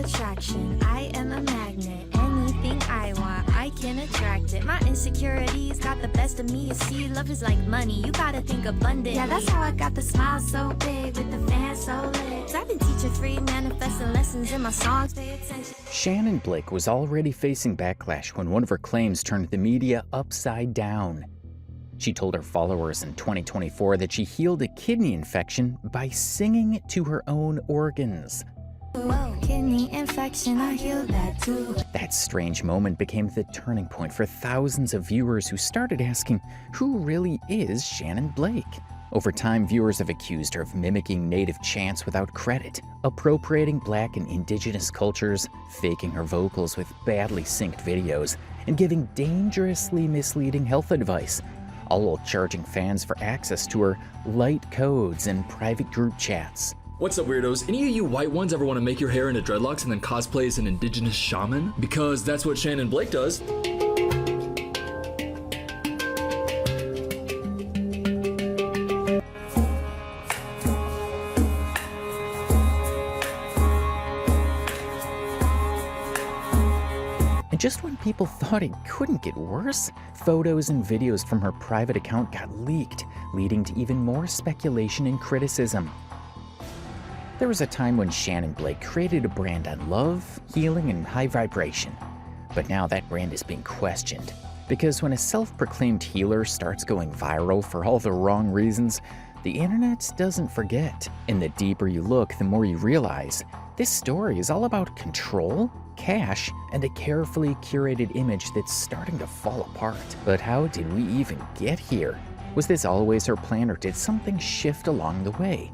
attraction. I am a magnet. Anything I want, I can attract it. My insecurities got the best of me. You see, love is like money. You gotta think abundant. Yeah, that's how I got the smile so big with the fans so lit. I've been teaching free manifesting lessons in my songs. Pay attention. Shannin Blake was already facing backlash when one of her claims turned the media upside down. She told her followers in 2024 that she healed a kidney infection by singing to her own organs. Whoa, kidney infection, I healed that too. That strange moment became the turning point for thousands of viewers who started asking, who really is Shannin Blake? Over time, viewers have accused her of mimicking native chants without credit, appropriating Black and Indigenous cultures, faking her vocals with badly synced videos, and giving dangerously misleading health advice, all while charging fans for access to her light codes and private group chats. What's up, weirdos? Any of you white ones ever want to make your hair into dreadlocks and then cosplay as an indigenous shaman? Because that's what Shannin Blake does. And just when people thought it couldn't get worse, photos and videos from her private account got leaked, leading to even more speculation and criticism. There was a time when Shannin Blake created a brand on love, healing, and high vibration. But now that brand is being questioned. Because when a self-proclaimed healer starts going viral for all the wrong reasons, the internet doesn't forget. And the deeper you look, the more you realize this story is all about control, cash, and a carefully curated image that's starting to fall apart. But how did we even get here? Was this always her plan, or did something shift along the way?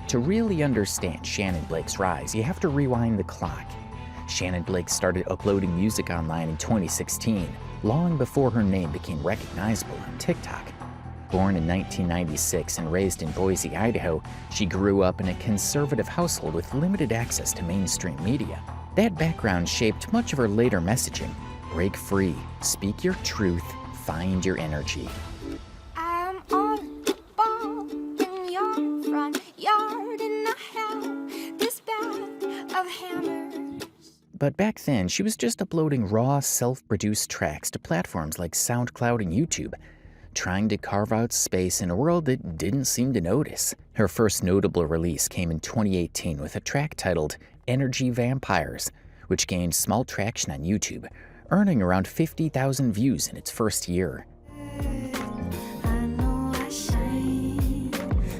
To really understand Shannin Blake's rise, you have to rewind the clock. Shannin Blake started uploading music online in 2016, long before her name became recognizable on TikTok. Born in 1996 and raised in Boise, Idaho, she grew up in a conservative household with limited access to mainstream media. That background shaped much of her later messaging. Break free, speak your truth, find your energy. I'm on the ball in your front yard and I have this bag of hammers. But back then, she was just uploading raw, self-produced tracks to platforms like SoundCloud and YouTube, trying to carve out space in a world that didn't seem to notice. Her first notable release came in 2018 with a track titled Energy Vampires, which gained small traction on YouTube, earning around 50,000 views in its first year. I know I shine,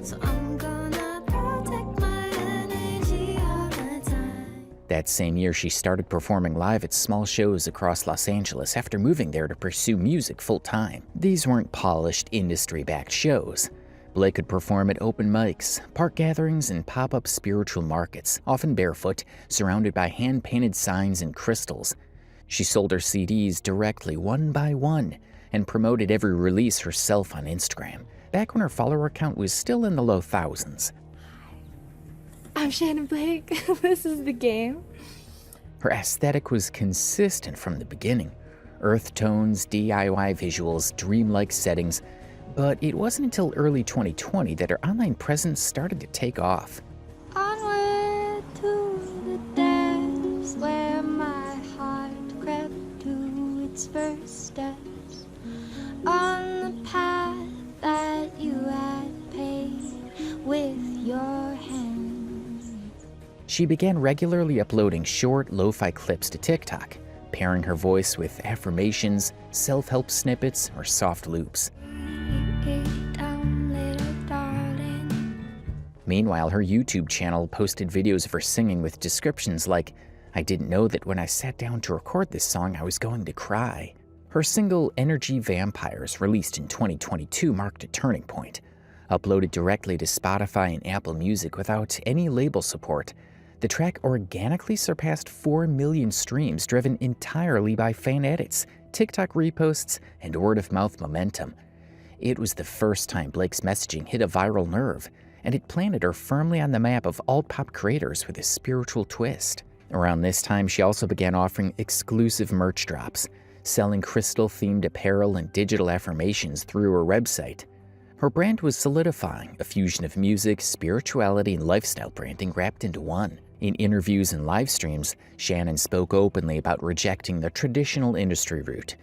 so I'm gonna protect my energy all the time. That same year, she started performing live at small shows across Los Angeles after moving there to pursue music full-time. These weren't polished, industry-backed shows. Blake could perform at open mics, park gatherings, and pop-up spiritual markets, often barefoot, surrounded by hand-painted signs and crystals. She sold her CDs directly, one by one, and promoted every release herself on Instagram, back when her follower count was still in the low thousands. I'm Shannin Blake. This is the game. Her aesthetic was consistent from the beginning. Earth tones, DIY visuals, dreamlike settings. But it wasn't until early 2020 that her online presence started to take off. Onward to the depths where my heart crept to its first steps, on the path that you had paved with your hands. She began regularly uploading short, lo-fi clips to TikTok, pairing her voice with affirmations, self-help snippets, or soft loops. Meanwhile, her YouTube channel posted videos of her singing with descriptions like, "I didn't know that when I sat down to record this song, I was going to cry." Her single Energy Vampires, released in 2022, marked a turning point. Uploaded directly to Spotify and Apple Music without any label support, the track organically surpassed 4 million streams, driven entirely by fan edits, TikTok reposts, and word-of-mouth momentum. It was the first time Blake's messaging hit a viral nerve, and it planted her firmly on the map of alt-pop creators with a spiritual twist. Around this time, she also began offering exclusive merch drops, selling crystal-themed apparel and digital affirmations through her website. Her brand was solidifying, a fusion of music, spirituality, and lifestyle branding wrapped into one. In interviews and live streams, Shannin spoke openly about rejecting the traditional industry route.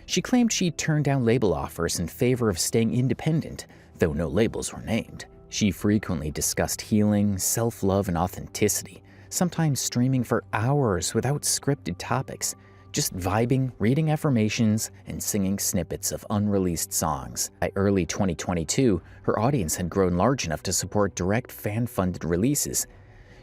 She claimed she turned down label offers in favor of staying independent, though no labels were named. She frequently discussed healing, self-love, and authenticity, sometimes streaming for hours without scripted topics, just vibing, reading affirmations, and singing snippets of unreleased songs. By early 2022, her audience had grown large enough to support direct fan-funded releases.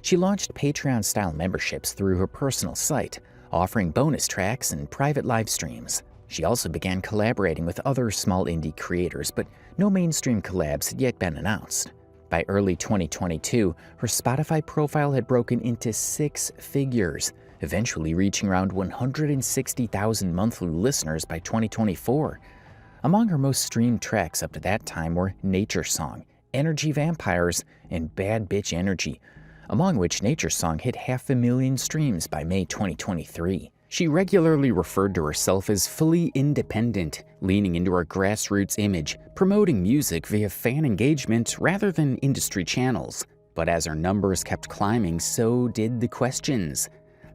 She launched Patreon-style memberships through her personal site, offering bonus tracks and private live streams. She also began collaborating with other small indie creators, but no mainstream collabs had yet been announced. By early 2022, her Spotify profile had broken into 6 figures, eventually reaching around 160,000 monthly listeners by 2024. Among her most streamed tracks up to that time were Nature Song, Energy Vampires, and Bad Bitch Energy, among which Nature Song hit 500,000 streams by May 2023. She regularly referred to herself as fully independent, leaning into her grassroots image, promoting music via fan engagement rather than industry channels. But as her numbers kept climbing, so did the questions.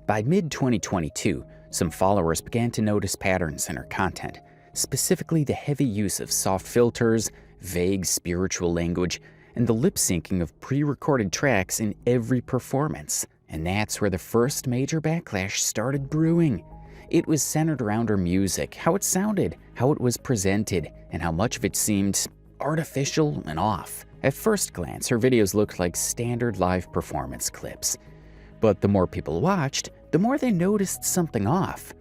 By mid-2022, some followers began to notice patterns in her content, specifically the heavy use of soft filters, vague spiritual language, and the lip-syncing of pre-recorded tracks in every performance. And that's where the first major backlash started brewing. It was centered around her music, how it sounded, how it was presented, and how much of it seemed artificial and off. At first glance, her videos looked like standard live performance clips. But the more people watched, the more they noticed something off.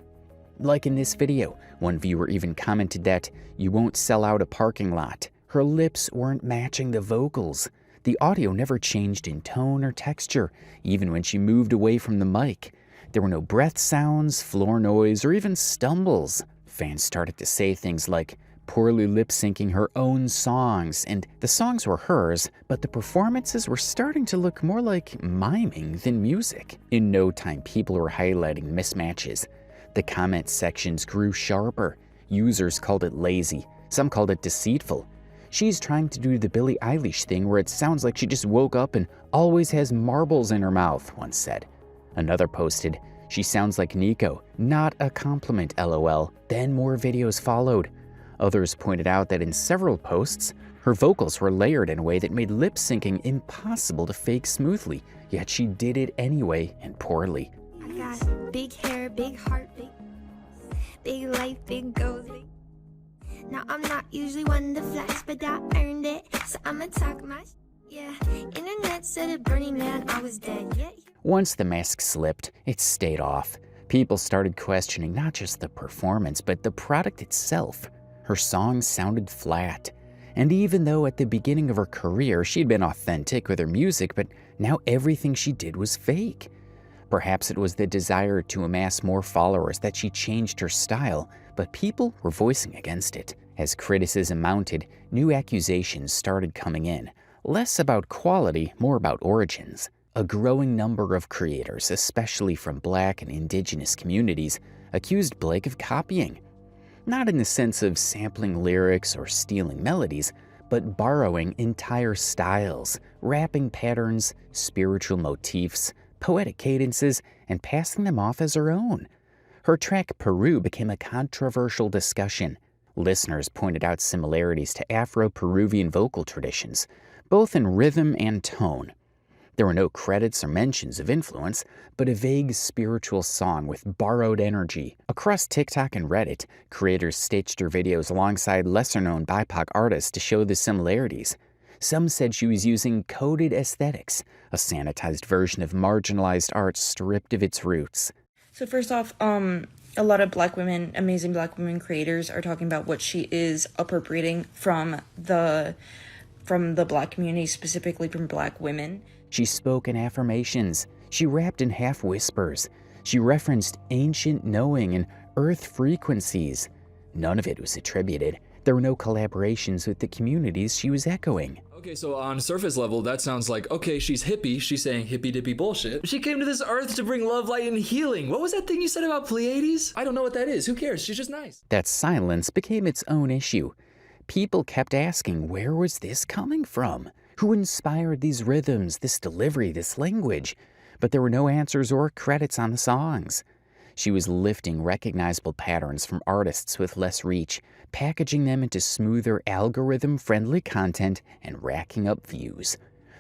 Like in this video, one viewer even commented that, "You won't sell out a parking lot." Her lips weren't matching the vocals. The audio never changed in tone or texture, even when she moved away from the mic. There were no breath sounds, floor noise, or even stumbles. Fans started to say things like poorly lip-syncing her own songs, and the songs were hers, but the performances were starting to look more like miming than music. In no time, people were highlighting mismatches. The comment sections grew sharper. Users called it lazy. Some called it deceitful. She's trying to do the Billie Eilish thing where it sounds like she just woke up and always has marbles in her mouth, one said. Another posted, "She sounds like Nico, not a compliment, lol." Then more videos followed. Others pointed out that in several posts, her vocals were layered in a way that made lip-syncing impossible to fake smoothly, yet she did it anyway and poorly. I got big hair, big heart, big life, big goals. Now I'm not usually one to flash, but I earned it, so I'ma talk my yeah. Internet said at Burning Man I was dead, yeah. Once the mask slipped, it stayed off. People started questioning not just the performance, but the product itself. Her songs sounded flat. And even though at the beginning of her career she'd been authentic with her music, but now everything she did was fake. Perhaps it was the desire to amass more followers that she changed her style, but people were voicing against it. As criticism mounted, new accusations started coming in, less about quality, more about origins. A growing number of creators, especially from Black and Indigenous communities, accused Blake of copying. Not in the sense of sampling lyrics or stealing melodies, but borrowing entire styles, rapping patterns, spiritual motifs, poetic cadences, and passing them off as her own. Her track Peru became a controversial discussion. Listeners pointed out similarities to Afro-Peruvian vocal traditions, both in rhythm and tone. There were no credits or mentions of influence, but a vague spiritual song with borrowed energy. Across TikTok and Reddit, creators stitched her videos alongside lesser-known BIPOC artists to show the similarities. Some said she was using coded aesthetics, a sanitized version of marginalized art stripped of its roots. So first off, a lot of Black women, amazing Black women creators are talking about what she is appropriating from the Black community, specifically from Black women. She spoke in affirmations. She rapped in half whispers. She referenced ancient knowing and earth frequencies. None of it was attributed. There were no collaborations with the communities she was echoing. Okay, so on surface level, that sounds like, okay, she's hippie, she's saying hippy-dippy bullshit. She came to this earth to bring love, light, and healing. What was that thing you said about Pleiades? I don't know what that is. Who cares? She's just nice. That silence became its own issue. People kept asking, where was this coming from? Who inspired these rhythms, this delivery, this language? but there were no answers or credits on the songs. She was lifting recognizable patterns from artists with less reach, packaging them into smoother, algorithm-friendly content, and racking up views.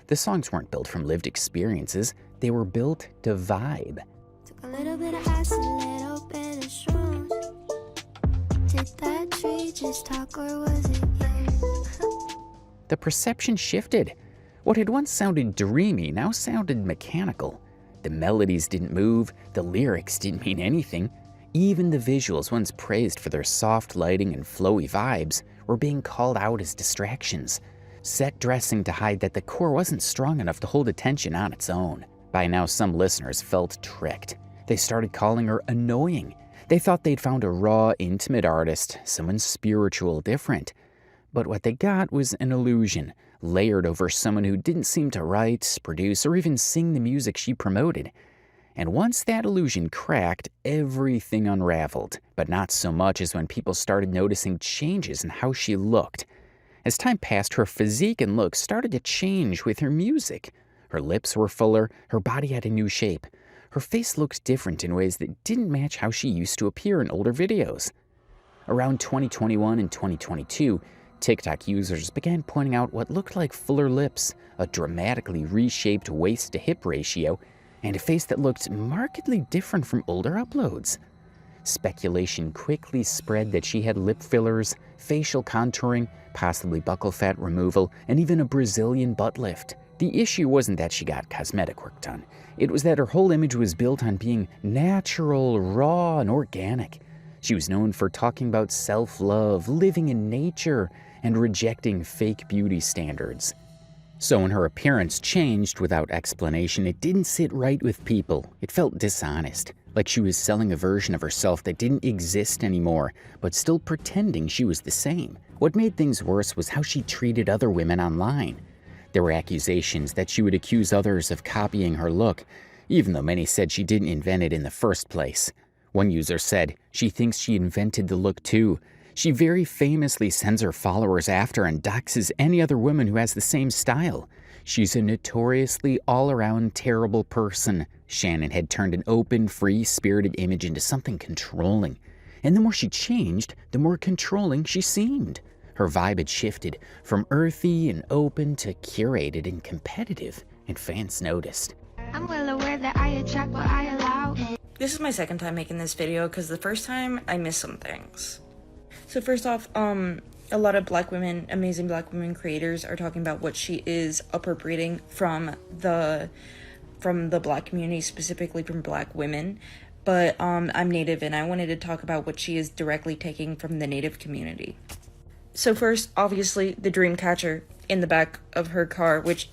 The songs weren't built from lived experiences, they were built to vibe. Took a little bit of acid, a little bit of shrooms. Did that tree just talk or was it you? The perception shifted. What had once sounded dreamy now sounded mechanical. The melodies didn't move, the lyrics didn't mean anything. Even the visuals, once praised for their soft lighting and flowy vibes, were being called out as distractions. Set dressing to hide that the core wasn't strong enough to hold attention on its own. By now, some listeners felt tricked. They started calling her annoying. They thought they'd found a raw, intimate artist, someone spiritual, different. But what they got was an illusion, layered over someone who didn't seem to write, produce, or even sing the music she promoted. And once that illusion cracked, everything unraveled, but not so much as when people started noticing changes in how she looked. As time passed, her physique and looks started to change with her music. Her lips were fuller, her body had a new shape. Her face looked different in ways that didn't match how she used to appear in older videos. Around 2021 and 2022, TikTok users began pointing out what looked like fuller lips, a dramatically reshaped waist-to-hip ratio, and a face that looked markedly different from older uploads. Speculation quickly spread that she had lip fillers, facial contouring, possibly buccal fat removal, and even a Brazilian butt lift. The issue wasn't that she got cosmetic work done. It was that her whole image was built on being natural, raw, and organic. She was known for talking about self-love, living in nature, and rejecting fake beauty standards. So when her appearance changed without explanation, it didn't sit right with people. It felt dishonest, like she was selling a version of herself that didn't exist anymore, but still pretending she was the same. What made things worse was how she treated other women online. There were accusations that she would accuse others of copying her look, even though many said she didn't invent it in the first place. One user said she thinks she invented the look too. She very famously sends her followers after and doxes any other woman who has the same style. She's a notoriously all-around terrible person. Shannin had turned an open, free-spirited image into something controlling. And the more she changed, the more controlling she seemed. Her vibe had shifted from earthy and open to curated and competitive, and fans noticed. I'm well aware that I attract what I allow. This is my second time making this video because the first time I missed some things. So first off, a lot of amazing black women creators are talking about what she is appropriating from the black community, specifically from black women. But I'm Native and I wanted to talk about what she is directly taking from the Native community. So first, obviously, the dream catcher in the back of her car, which,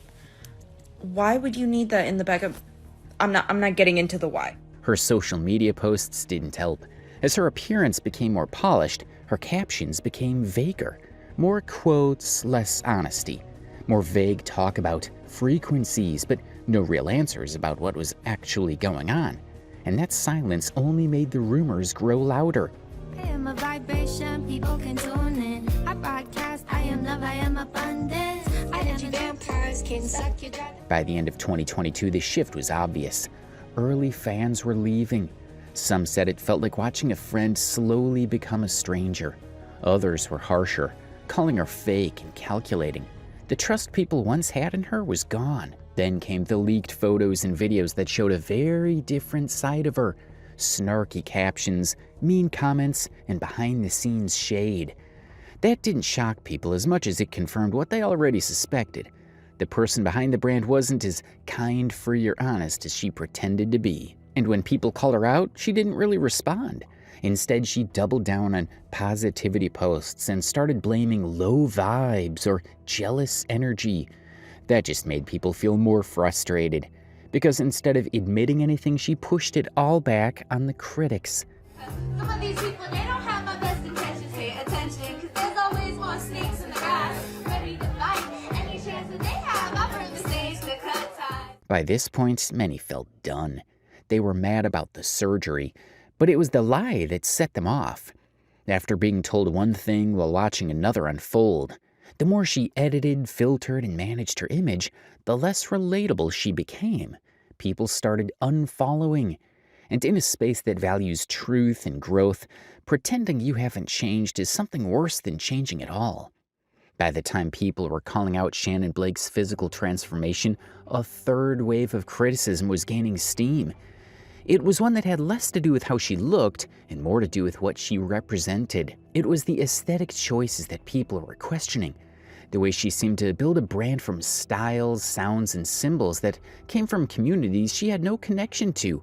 why would you need that in the back of, I'm not getting into the why. Her social media posts didn't help. As her appearance became more polished, her captions became vaguer. More quotes, less honesty. More vague talk about frequencies, but no real answers about what was actually going on. And that silence only made the rumors grow louder. I am a vibration, people can tune in. I broadcast, I am love, I am abundance. I am vampires can suck your drive. By the end of 2022, the shift was obvious. Early fans were leaving. Some said it felt like watching a friend slowly become a stranger. Others were harsher, calling her fake and calculating. The trust people once had in her was gone. Then came the leaked photos and videos that showed a very different side of her. Snarky captions, mean comments, and behind-the-scenes shade. That didn't shock people as much as it confirmed what they already suspected. The person behind the brand wasn't as kind, free, or honest as she pretended to be. And when people called her out, she didn't really respond. Instead, she doubled down on positivity posts and started blaming low vibes or jealous energy. That just made people feel more frustrated. Because instead of admitting anything, she pushed it all back on the critics. Some of these people, they don't have my best intentions. Pay attention, because there's always more snakes in the grass, ready to fight. Any chance that they have, I'll bring the stage to cut ties. By this point, many felt done. They were mad about the surgery, but it was the lie that set them off. After being told one thing while watching another unfold, the more she edited, filtered, and managed her image, the less relatable she became. people started unfollowing. And in a space that values truth and growth, pretending you haven't changed is something worse than changing at all. By the time people were calling out Shannin Blake's physical transformation, a third wave of criticism was gaining steam. It was one that had less to do with how she looked and more to do with what she represented. It was the aesthetic choices that people were questioning. The way she seemed to build a brand from styles, sounds, and symbols that came from communities she had no connection to.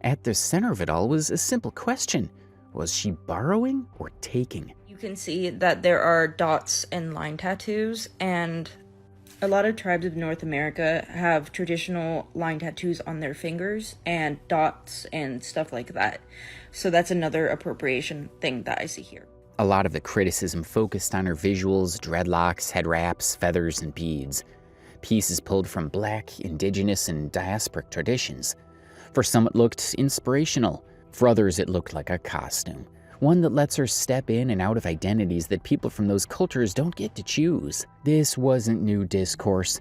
At the center of it all was a simple question. Was she borrowing or taking? You can see that there are dots and line tattoos, and a lot of tribes of North America have traditional line tattoos on their fingers and dots and stuff like that. So that's another appropriation thing that I see here. A lot of the criticism focused on her visuals, dreadlocks, head wraps, feathers, and beads. Pieces pulled from Black, Indigenous, and diasporic traditions. For some it looked inspirational. For others it looked like a costume. One that lets her step in and out of identities that people from those cultures don't get to choose. This wasn't new discourse.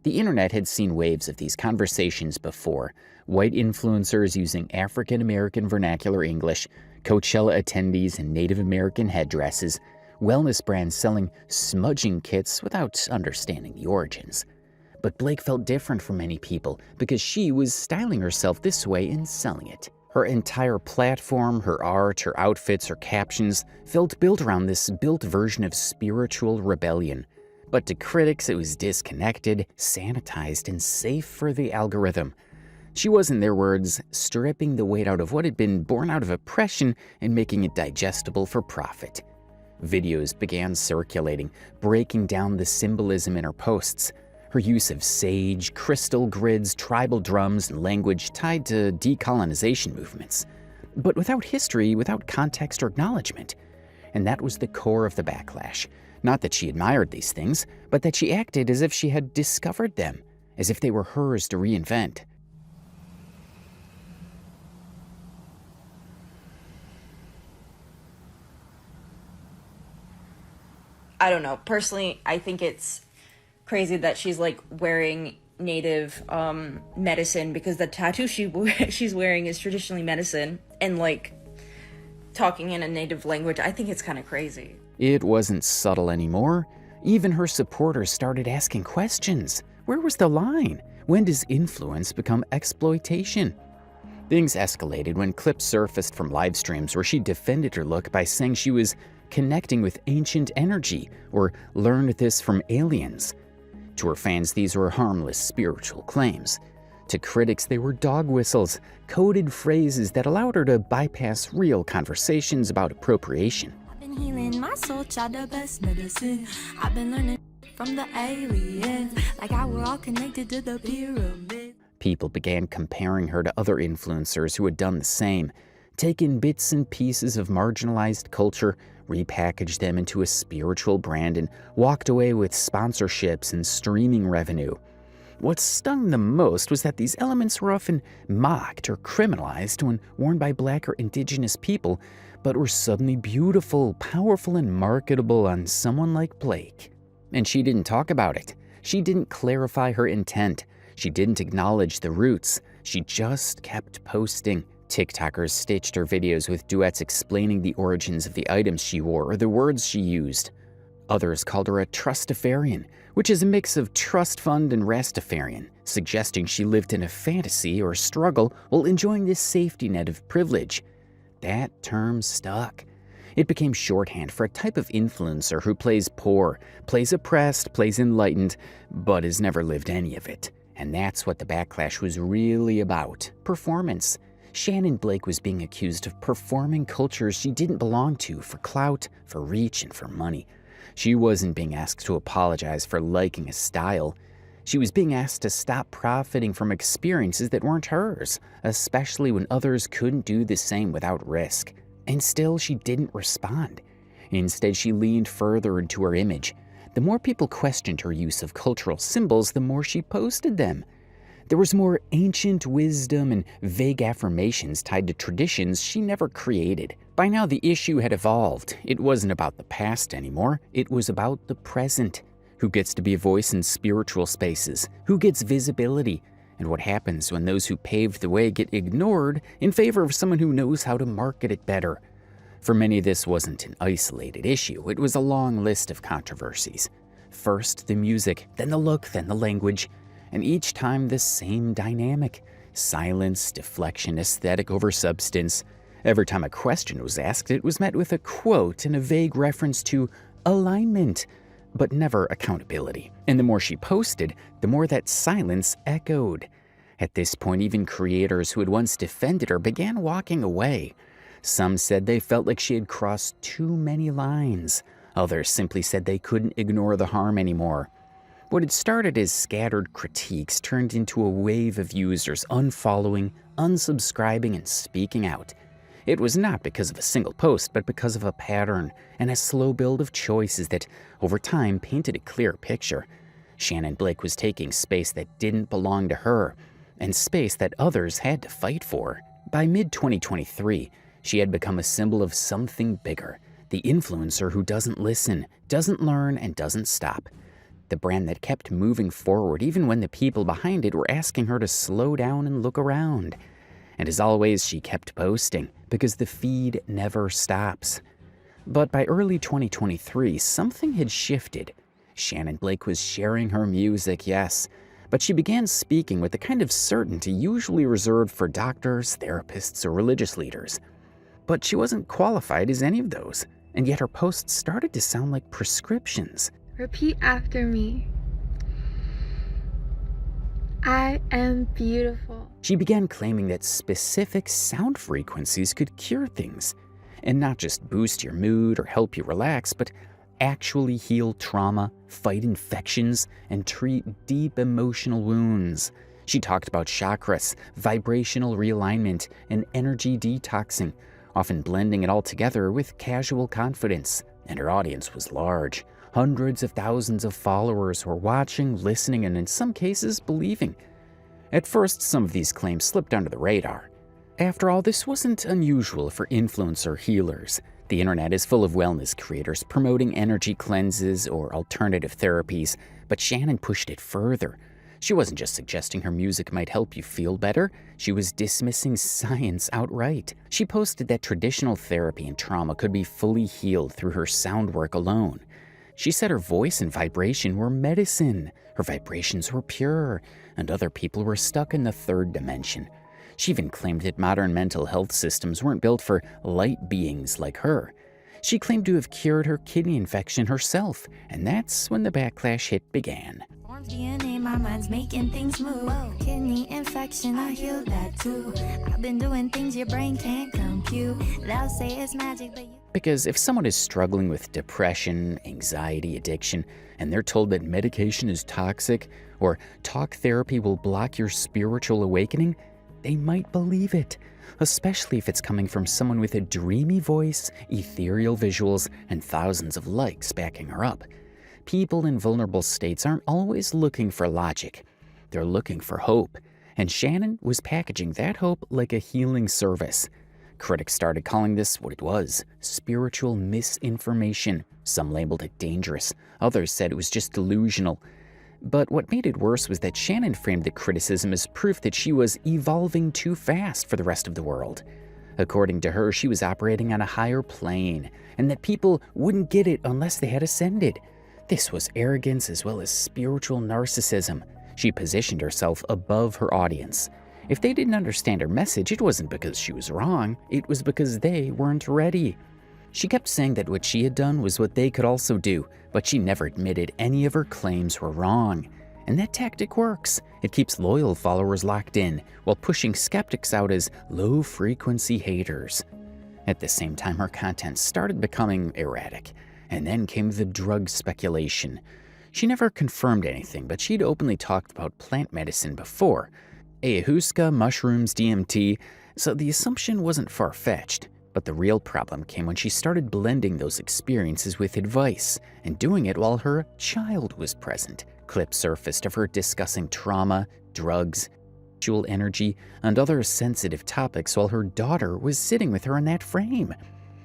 The internet had seen waves of these conversations before. White influencers using African American vernacular English, Coachella attendees in Native American headdresses, wellness brands selling smudging kits without understanding the origins. But Blake felt different from many people because she was styling herself this way and selling it. Her entire platform, her art, her outfits, her captions felt built around this built version of spiritual rebellion. But to critics, it was disconnected, sanitized, and safe for the algorithm. She was, in their words, stripping the weight out of what had been born out of oppression and making it digestible for profit. Videos began circulating, breaking down the symbolism in her posts. Her use of sage, crystal grids, tribal drums, and language tied to decolonization movements. But without history, without context or acknowledgement. And that was the core of the backlash. Not that she admired these things, but that she acted as if she had discovered them, as if they were hers to reinvent. I don't know. Personally, I think it's crazy that she's like wearing native medicine, because the tattoo she's wearing is traditionally medicine, and like talking in a native language. I think it's kind of crazy. It wasn't subtle anymore. Even her supporters started asking questions. Where was the line? When does influence become exploitation? Things escalated when clips surfaced from live streams where she defended her look by saying she was connecting with ancient energy or learned this from aliens. To her fans, these were harmless spiritual claims. To critics, they were dog whistles, coded phrases that allowed her to bypass real conversations about appropriation. I've been healing my soul, tried the best medicine. I've been learning from the aliens, like how we're all connected to the pyramid. People began comparing her to other influencers who had done the same, taken bits and pieces of marginalized culture, repackaged them into a spiritual brand, and walked away with sponsorships and streaming revenue. What stung the most was that these elements were often mocked or criminalized when worn by Black or Indigenous people, but were suddenly beautiful, powerful, and marketable on someone like Blake. And she didn't talk about it. She didn't clarify her intent. She didn't acknowledge the roots. She just kept posting. TikTokers stitched her videos with duets explaining the origins of the items she wore or the words she used. Others called her a trustafarian, which is a mix of trust fund and Rastafarian, suggesting she lived in a fantasy or struggle while enjoying this safety net of privilege. That term stuck. It became shorthand for a type of influencer who plays poor, plays oppressed, plays enlightened, but has never lived any of it. And that's what the backlash was really about: performance. Shannin Blake was being accused of performing cultures she didn't belong to for clout, for reach, and for money. She wasn't being asked to apologize for liking a style. She was being asked to stop profiting from experiences that weren't hers, especially when others couldn't do the same without risk. And still, she didn't respond. Instead, she leaned further into her image. The more people questioned her use of cultural symbols, the more she posted them. There was more ancient wisdom and vague affirmations tied to traditions she never created. By now, the issue had evolved. It wasn't about the past anymore. It was about the present. Who gets to be a voice in spiritual spaces? Who gets visibility? and what happens when those who paved the way get ignored in favor of someone who knows how to market it better. For many, this wasn't an isolated issue. It was a long list of controversies. First, the music, then the look, then the language, and each time the same dynamic. Silence, deflection, aesthetic over substance. Every time a question was asked, it was met with a quote and a vague reference to alignment, but never accountability. And the more she posted, the more that silence echoed. At this point, even creators who had once defended her began walking away. Some said they felt like she had crossed too many lines. Others simply said they couldn't ignore the harm anymore. What had started as scattered critiques turned into a wave of users unfollowing, unsubscribing, and speaking out. It was not because of a single post, but because of a pattern and a slow build of choices that, over time, painted a clear picture. Shannin Blake was taking space that didn't belong to her, and space that others had to fight for. By mid-2023, she had become a symbol of something bigger, the influencer who doesn't listen, doesn't learn, and doesn't stop. The brand that kept moving forward even when the people behind it were asking her to slow down and look around. And as always, she kept posting, because the feed never stops. But by early 2023, something had shifted. Shannin Blake was sharing her music, yes, but she began speaking with the kind of certainty usually reserved for doctors, therapists, or religious leaders. But she wasn't qualified as any of those, and yet her posts started to sound like prescriptions. Repeat after me. I am beautiful. She began claiming that specific sound frequencies could cure things, and not just boost your mood or help you relax, but actually heal trauma, fight infections, and treat deep emotional wounds. She talked about chakras, vibrational realignment, and energy detoxing, often blending it all together with casual confidence. And her audience was large. Hundreds of thousands of followers were watching, listening, and in some cases, believing. At first, some of these claims slipped under the radar. After all, this wasn't unusual for influencer healers. The internet is full of wellness creators promoting energy cleanses or alternative therapies, but Shannin pushed it further. She wasn't just suggesting her music might help you feel better, she was dismissing science outright. She posted that traditional therapy and trauma could be fully healed through her sound work alone. She said her voice and vibration were medicine, her vibrations were pure, and other people were stuck in the third dimension. She even claimed that modern mental health systems weren't built for light beings like her. She claimed to have cured her kidney infection herself, and that's when the backlash hit began. Forms DNA, my mind's making things move. Kidney infection, I healed that too. I've been doing things your brain can't compute. They'll say it's magic, but you... Because if someone is struggling with depression, anxiety, addiction, and they're told that medication is toxic or talk therapy will block your spiritual awakening, they might believe it, especially if it's coming from someone with a dreamy voice, ethereal visuals, and thousands of likes backing her up. People in vulnerable states aren't always looking for logic. They're looking for hope, and Shannin was packaging that hope like a healing service. Critics started calling this what it was, spiritual misinformation. Some labeled it dangerous, others said it was just delusional. But what made it worse was that Shannin framed the criticism as proof that she was evolving too fast for the rest of the world. According to her, she was operating on a higher plane, and that people wouldn't get it unless they had ascended. This was arrogance as well as spiritual narcissism. She positioned herself above her audience. If they didn't understand her message, it wasn't because she was wrong, it was because they weren't ready. She kept saying that what she had done was what they could also do, but she never admitted any of her claims were wrong. And that tactic works. It keeps loyal followers locked in, while pushing skeptics out as low-frequency haters. At the same time, her content started becoming erratic, and then came the drug speculation. She never confirmed anything, but she'd openly talked about plant medicine before. Ayahuasca, mushrooms, DMT, so the assumption wasn't far-fetched. But the real problem came when she started blending those experiences with advice, and doing it while her child was present. Clips surfaced of her discussing trauma, drugs, sexual energy, and other sensitive topics while her daughter was sitting with her in that frame.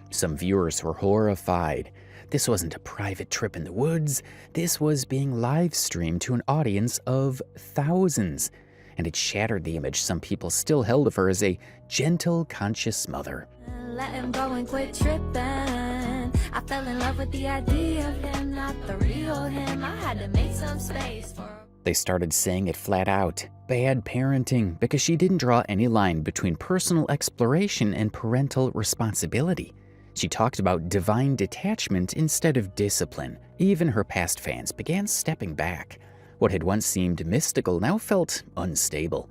Some viewers were horrified. This wasn't a private trip in the woods. This was being live-streamed to an audience of thousands. and it shattered the image some people still held of her as a gentle, conscious mother. Let him go and quit tripping. I fell in love with the idea of him, not the real him. I had to make some space for him. They started saying it flat out, bad parenting, because she didn't draw any line between personal exploration and parental responsibility. She talked about divine detachment instead of discipline. Even her past fans began stepping back. What had once seemed mystical now felt unstable.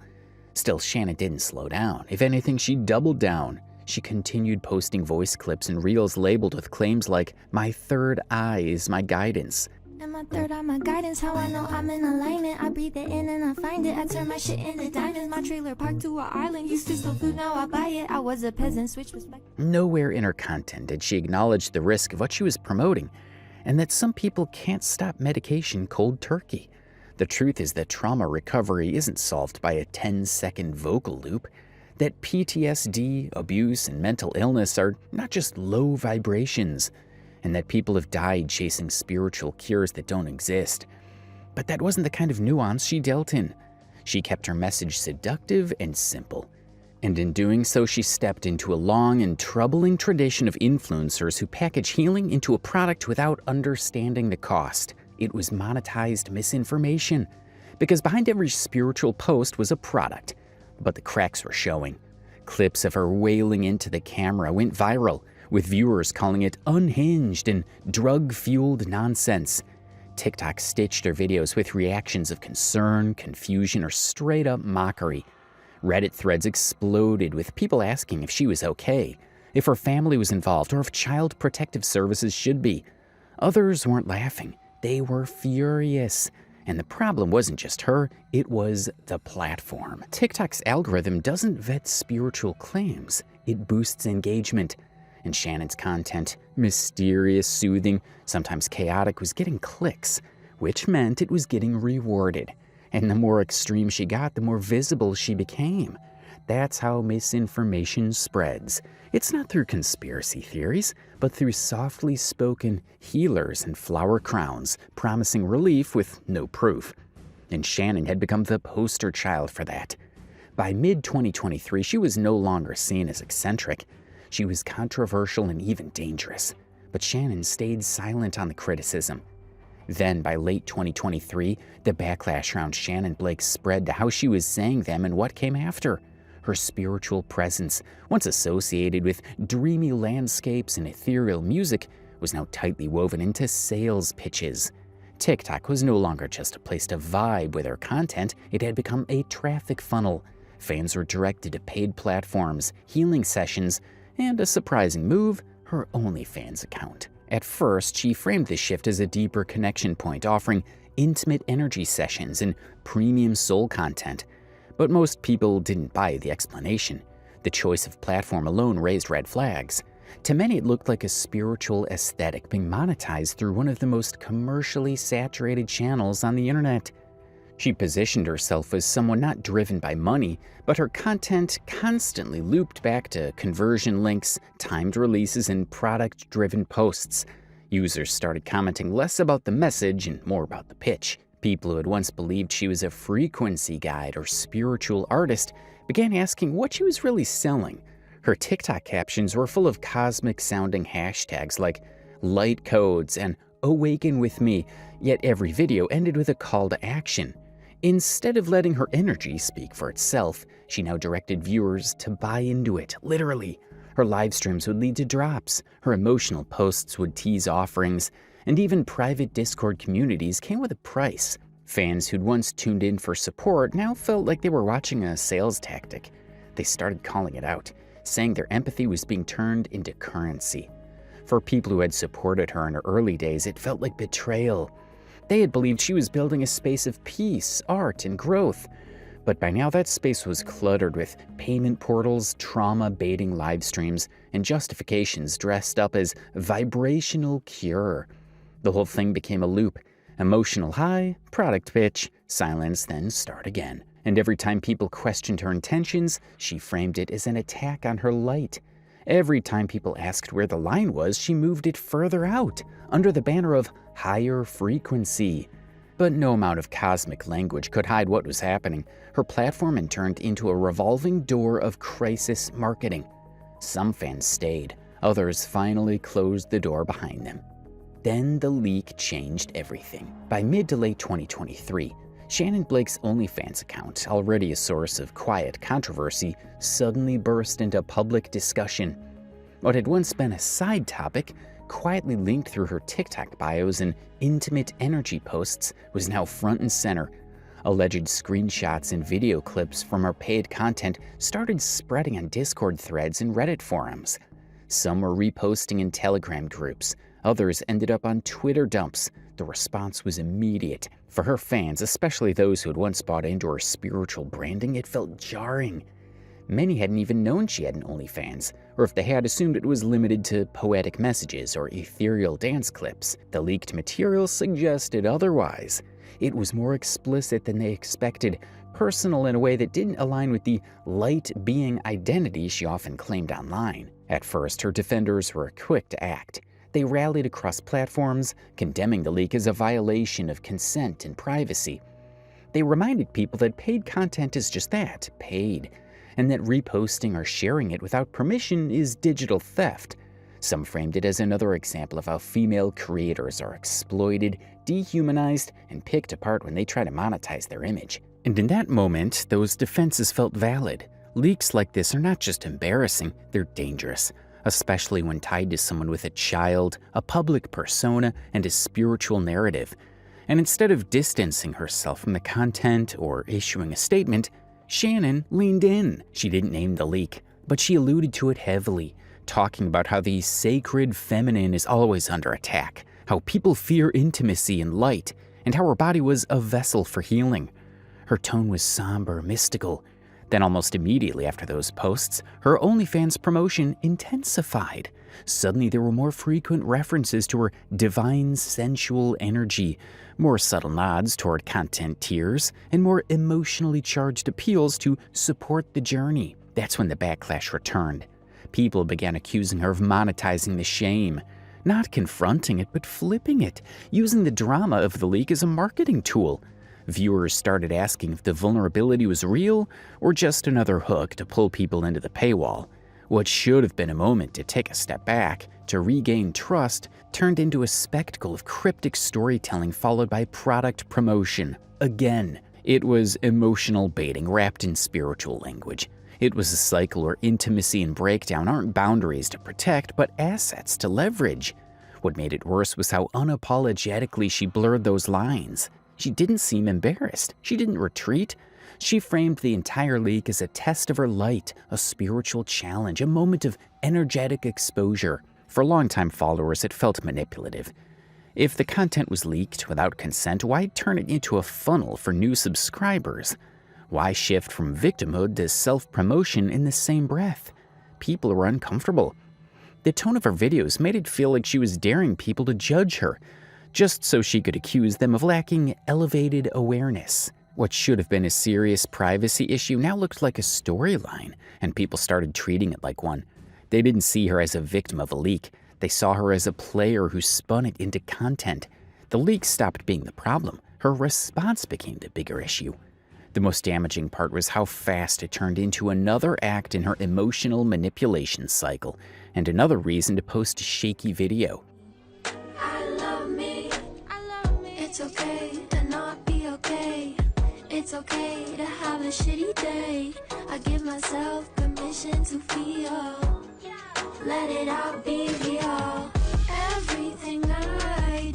Still, Shannin didn't slow down. If anything, she doubled down. She continued posting voice clips and reels labeled with claims like, "My third eye is my guidance." And my third eye, my guidance, how I know I'm in alignment. I breathe it in and I find it. I turn my shit into diamonds. My trailer parked to an island. Used to steal food, now I buy it. I was a peasant, switch perspective. Nowhere in her content did she acknowledge the risk of what she was promoting, and that some people can't stop medication cold turkey. The truth is that trauma recovery isn't solved by a 10-second vocal loop. That PTSD, abuse, and mental illness are not just low vibrations, and that people have died chasing spiritual cures that don't exist. But that wasn't the kind of nuance she dealt in. She kept her message seductive and simple. And in doing so, she stepped into a long and troubling tradition of influencers who package healing into a product without understanding the cost. It was monetized misinformation, because behind every spiritual post was a product. But the cracks were showing. Clips of her wailing into the camera went viral, with viewers calling it unhinged and drug-fueled nonsense. TikTok stitched her videos with reactions of concern, confusion, or straight-up mockery. Reddit threads exploded with people asking if she was okay, if her family was involved, or if Child Protective Services should be. Others weren't laughing. They were furious. And the problem wasn't just her, it was the platform. TikTok's algorithm doesn't vet spiritual claims, it boosts engagement. And Shannin's content, mysterious, soothing, sometimes chaotic, was getting clicks, which meant it was getting rewarded. And the more extreme she got, the more visible she became. That's how misinformation spreads. It's not through conspiracy theories, but through softly spoken healers and flower crowns, promising relief with no proof. And Shannin had become the poster child for that. By mid-2023, she was no longer seen as eccentric. She was controversial and even dangerous. But Shannin stayed silent on the criticism. Then, by late 2023, the backlash around Shannin Blake spread to how she was saying them and what came after. Her spiritual presence, once associated with dreamy landscapes and ethereal music, was now tightly woven into sales pitches. TikTok was no longer just a place to vibe with her content, it had become a traffic funnel. Fans were directed to paid platforms, healing sessions, and a surprising move, her OnlyFans account. At first, she framed this shift as a deeper connection point, offering intimate energy sessions and premium soul content. But most people didn't buy the explanation. The choice of platform alone raised red flags. To many, it looked like a spiritual aesthetic being monetized through one of the most commercially saturated channels on the internet. She positioned herself as someone not driven by money, but her content constantly looped back to conversion links, timed releases, and product-driven posts. Users started commenting less about the message and more about the pitch. People who had once believed she was a frequency guide or spiritual artist began asking what she was really selling. Her TikTok captions were full of cosmic-sounding hashtags like light codes and awaken with me, yet every video ended with a call to action. Instead of letting her energy speak for itself, she now directed viewers to buy into it, literally. Her live streams would lead to drops, her emotional posts would tease offerings, and even private Discord communities came with a price. Fans who'd once tuned in for support now felt like they were watching a sales tactic. They started calling it out, saying their empathy was being turned into currency. For people who had supported her in her early days, it felt like betrayal. They had believed she was building a space of peace, art, and growth. But by now that space was cluttered with payment portals, trauma-baiting live streams, and justifications dressed up as vibrational cure. The whole thing became a loop. Emotional high, product pitch, silence, then start again. And every time people questioned her intentions, she framed it as an attack on her light. Every time people asked where the line was, she moved it further out, under the banner of higher frequency. But no amount of cosmic language could hide what was happening. Her platform had turned into a revolving door of crisis marketing. Some fans stayed, others finally closed the door behind them. Then the leak changed everything. By mid to late 2023, Shannin Blake's OnlyFans account, already a source of quiet controversy, suddenly burst into public discussion. What had once been a side topic, quietly linked through her TikTok bios and intimate energy posts, was now front and center. Alleged screenshots and video clips from her paid content started spreading on Discord threads and Reddit forums. Some were reposting in Telegram groups. Others ended up on Twitter dumps. The response was immediate. For her fans, especially those who had once bought into her spiritual branding, it felt jarring. Many hadn't even known she had an OnlyFans, or if they had, assumed it was limited to poetic messages or ethereal dance clips. The leaked material suggested otherwise. It was more explicit than they expected, personal in a way that didn't align with the light being identity she often claimed online. At first, her defenders were quick to act. They rallied across platforms, condemning the leak as a violation of consent and privacy. They reminded people that paid content is just that, paid, and that reposting or sharing it without permission is digital theft. Some framed it as another example of how female creators are exploited, dehumanized, and picked apart when they try to monetize their image. And in that moment, those defenses felt valid. Leaks like this are not just embarrassing, they're dangerous, especially when tied to someone with a child, a public persona, and a spiritual narrative. And instead of distancing herself from the content or issuing a statement, Shannin leaned in. She didn't name the leak, but she alluded to it heavily, talking about how the sacred feminine is always under attack, how people fear intimacy and light, and how her body was a vessel for healing. Her tone was somber, mystical. Then almost immediately after those posts, her OnlyFans promotion intensified. Suddenly there were more frequent references to her divine sensual energy, more subtle nods toward content tiers, and more emotionally charged appeals to support the journey. That's when the backlash returned. People began accusing her of monetizing the shame, not confronting it, but flipping it, using the drama of the leak as a marketing tool. Viewers started asking if the vulnerability was real or just another hook to pull people into the paywall. What should have been a moment to take a step back, to regain trust, turned into a spectacle of cryptic storytelling followed by product promotion. Again, it was emotional baiting wrapped in spiritual language. It was a cycle where intimacy and breakdown aren't boundaries to protect, but assets to leverage. What made it worse was how unapologetically she blurred those lines. She didn't seem embarrassed. She didn't retreat. She framed the entire leak as a test of her light, a spiritual challenge, a moment of energetic exposure. For longtime followers, it felt manipulative. If the content was leaked without consent, why turn it into a funnel for new subscribers? Why shift from victimhood to self-promotion in the same breath? People were uncomfortable. The tone of her videos made it feel like she was daring people to judge her, just so she could accuse them of lacking elevated awareness. What should have been a serious privacy issue now looked like a storyline, and people started treating it like one. They didn't see her as a victim of a leak. They saw her as a player who spun it into content. The leak stopped being the problem. Her response became the bigger issue. The most damaging part was how fast it turned into another act in her emotional manipulation cycle, and another reason to post a shaky video. I love me. It's okay to not be okay. It's okay to have a shitty day. I give myself permission to feel. Let it out, be real. Everything I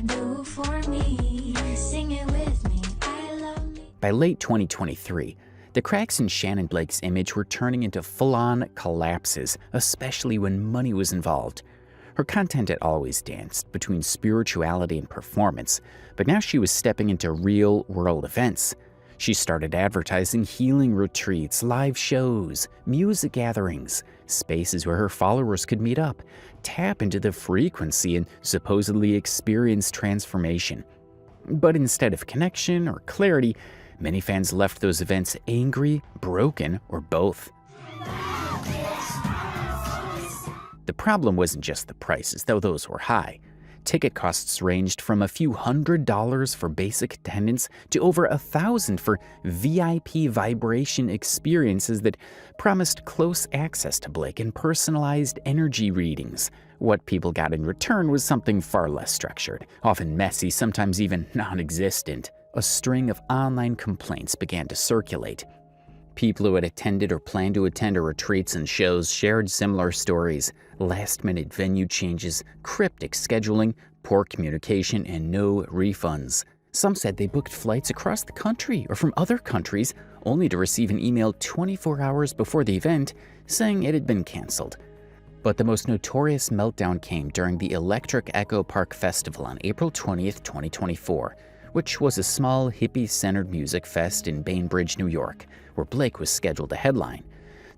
do for me. Sing it with me. I love me. By late 2023, the cracks in Shannin Blake's image were turning into full-on collapses, especially when money was involved. Her content had always danced between spirituality and performance, but now she was stepping into real-world events. She started advertising healing retreats, live shows, music gatherings, spaces where her followers could meet up, tap into the frequency, and supposedly experience transformation. But instead of connection or clarity, many fans left those events angry, broken, or both. The problem wasn't just the prices, though those were high. ticket costs ranged from a few $100s for basic attendance to over $1,000 for VIP vibration experiences that promised close access to Blake and personalized energy readings. What people got in return was something far less structured, often messy, sometimes even non-existent. A string of online complaints began to circulate. People who had attended or planned to attend her retreats and shows shared similar stories: last-minute venue changes, cryptic scheduling, poor communication, and no refunds. Some said they booked flights across the country or from other countries, only to receive an email 24 hours before the event saying it had been canceled. But the most notorious meltdown came during the Electric Echo Park Festival on April 20th, 2024, which was a small hippie-centered music fest in Bainbridge, New York, where Blake was scheduled to headline.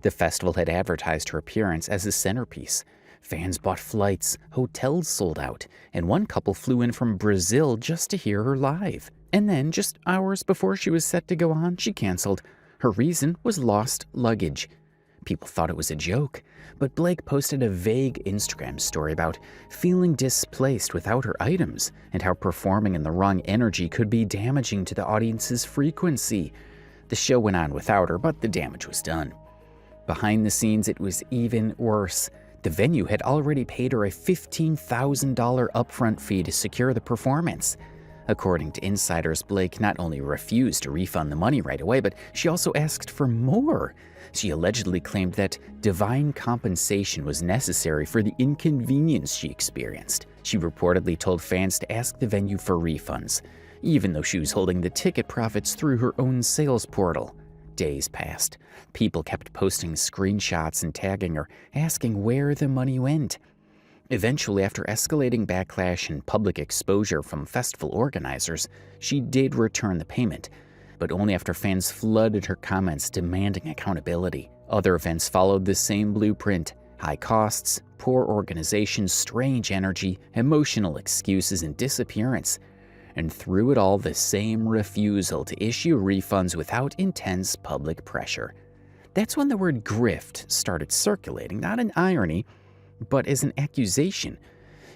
The festival had advertised her appearance as a centerpiece. Fans bought flights, hotels sold out, and one couple flew in from Brazil just to hear her live. And then, just hours before she was set to go on, she canceled. Her reason was lost luggage. People thought it was a joke, but Blake posted a vague Instagram story about feeling displaced without her items and how performing in the wrong energy could be damaging to the audience's frequency. The show went on without her, but the damage was done. Behind the scenes, it was even worse. The venue had already paid her a $15,000 upfront fee to secure the performance. According to insiders, Blake not only refused to refund the money right away, but she also asked for more. She allegedly claimed that divine compensation was necessary for the inconvenience she experienced. She reportedly told fans to ask the venue for refunds, even though she was holding the ticket profits through her own sales portal. Days passed. People kept posting screenshots and tagging her, asking where the money went. Eventually, after escalating backlash and public exposure from festival organizers, she did return the payment, but only after fans flooded her comments demanding accountability. Other events followed the same blueprint: high costs, poor organization, strange energy, emotional excuses, and disappearance. And through it all, the same refusal to issue refunds without intense public pressure. That's when the word grift started circulating, not an irony, but as an accusation.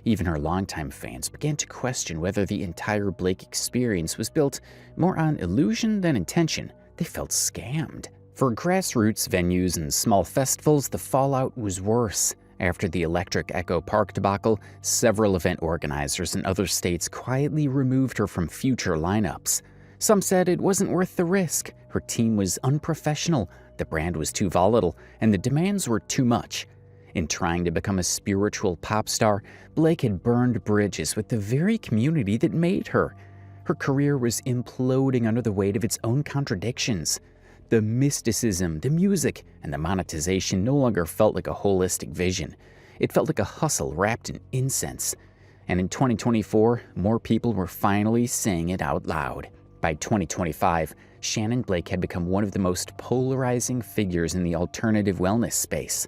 Even her longtime fans began to question whether the entire Blake experience was built more on illusion than intention. They felt scammed. For grassroots venues and small festivals, the fallout was worse. After the Electric Echo Park debacle, several event organizers in other states quietly removed her from future lineups. Some said it wasn't worth the risk. Her team was unprofessional, the brand was too volatile, and the demands were too much. In trying to become a spiritual pop star, Blake had burned bridges with the very community that made her. Her career was imploding under the weight of its own contradictions. The mysticism, the music, and the monetization no longer felt like a holistic vision. It felt like a hustle wrapped in incense. And in 2024, more people were finally saying it out loud. By 2025, Shannin Blake had become one of the most polarizing figures in the alternative wellness space.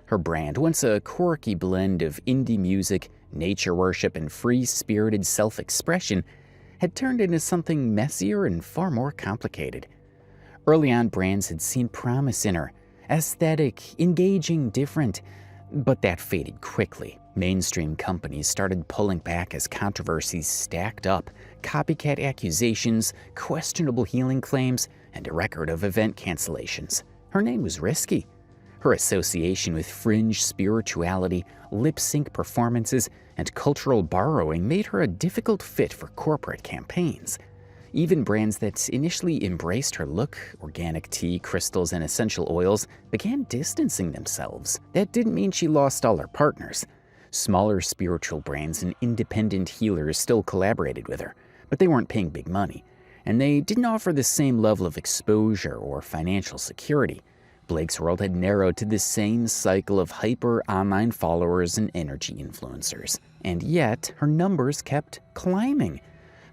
Her brand, once a quirky blend of indie music, nature worship, and free-spirited self-expression, had turned into something messier and far more complicated. Early on, brands had seen promise in her: aesthetic, engaging, different. But that faded quickly. Mainstream companies started pulling back as controversies stacked up: copycat accusations, questionable healing claims, and a record of event cancellations. Her name was risky. Her association with fringe spirituality, lip-sync performances, and cultural borrowing made her a difficult fit for corporate campaigns. Even brands that initially embraced her look, organic tea, crystals, and essential oils, began distancing themselves. That didn't mean she lost all her partners. Smaller spiritual brands and independent healers still collaborated with her, but they weren't paying big money, and they didn't offer the same level of exposure or financial security. Blake's world had narrowed to the same cycle of hyper online followers and energy influencers. And yet, her numbers kept climbing.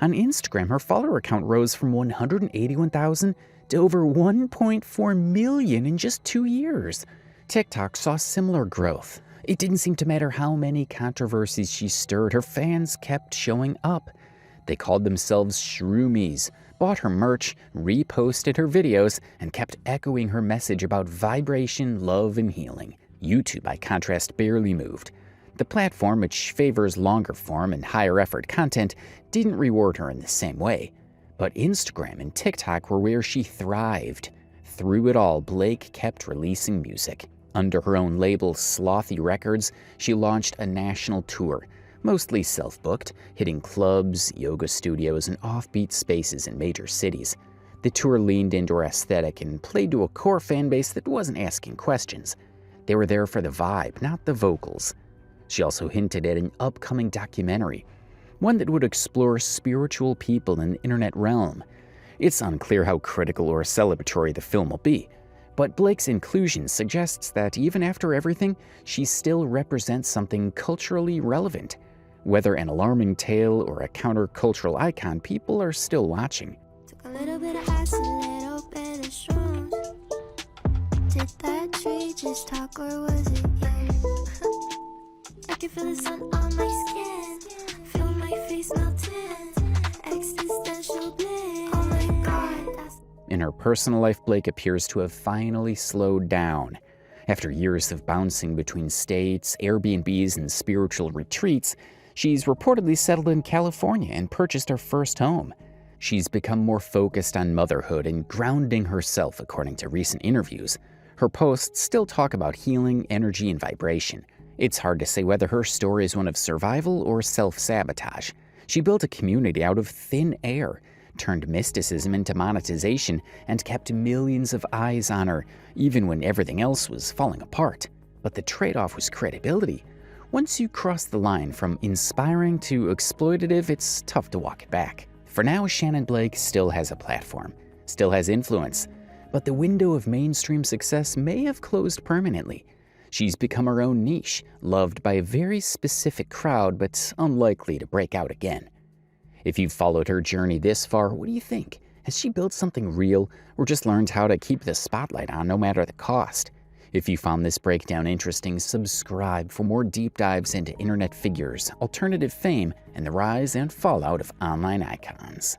On Instagram, her follower count rose from 181,000 to over 1.4 million in just 2 years. TikTok saw similar growth. It didn't seem to matter how many controversies she stirred, her fans kept showing up. They called themselves shroomies, bought her merch, reposted her videos, and kept echoing her message about vibration, love, and healing. YouTube, by contrast, barely moved. The platform, which favors longer form and higher effort content, didn't reward her in the same way. But Instagram and TikTok were where she thrived. Through it all, Blake kept releasing music. Under her own label, Slothy Records, she launched a national tour, mostly self-booked, hitting clubs, yoga studios, and offbeat spaces in major cities. The tour leaned into her aesthetic and played to a core fan base that wasn't asking questions. They were there for the vibe, not the vocals. She also hinted at an upcoming documentary, one that would explore spiritual people in the internet realm. It's unclear how critical or celebratory the film will be, but Blake's inclusion suggests that even after everything, she still represents something culturally relevant. Whether an alarming tale or a countercultural icon, people are still watching. Took a little bit of ice, a little bit of shrooms. Did that tree just talk or was it you? I can feel the sun on my skin, feel my face melting, existential bliss. Oh my god, that's... In her personal life, Blake appears to have finally slowed down. After years of bouncing between states, Airbnbs, and spiritual retreats, she's reportedly settled in California and purchased her first home. She's become more focused on motherhood and grounding herself, according to recent interviews. Her posts still talk about healing, energy, and vibration. It's hard to say whether her story is one of survival or self-sabotage. She built a community out of thin air, turned mysticism into monetization, and kept millions of eyes on her, even when everything else was falling apart. But the trade-off was credibility. Once you cross the line from inspiring to exploitative, it's tough to walk it back. For now, Shannin Blake still has a platform, still has influence, but the window of mainstream success may have closed permanently. She's become her own niche, loved by a very specific crowd, but unlikely to break out again. If you've followed her journey this far, what do you think? Has she built something real, or just learned how to keep the spotlight on no matter the cost? If you found this breakdown interesting, subscribe for more deep dives into internet figures, alternative fame, and the rise and fallout of online icons.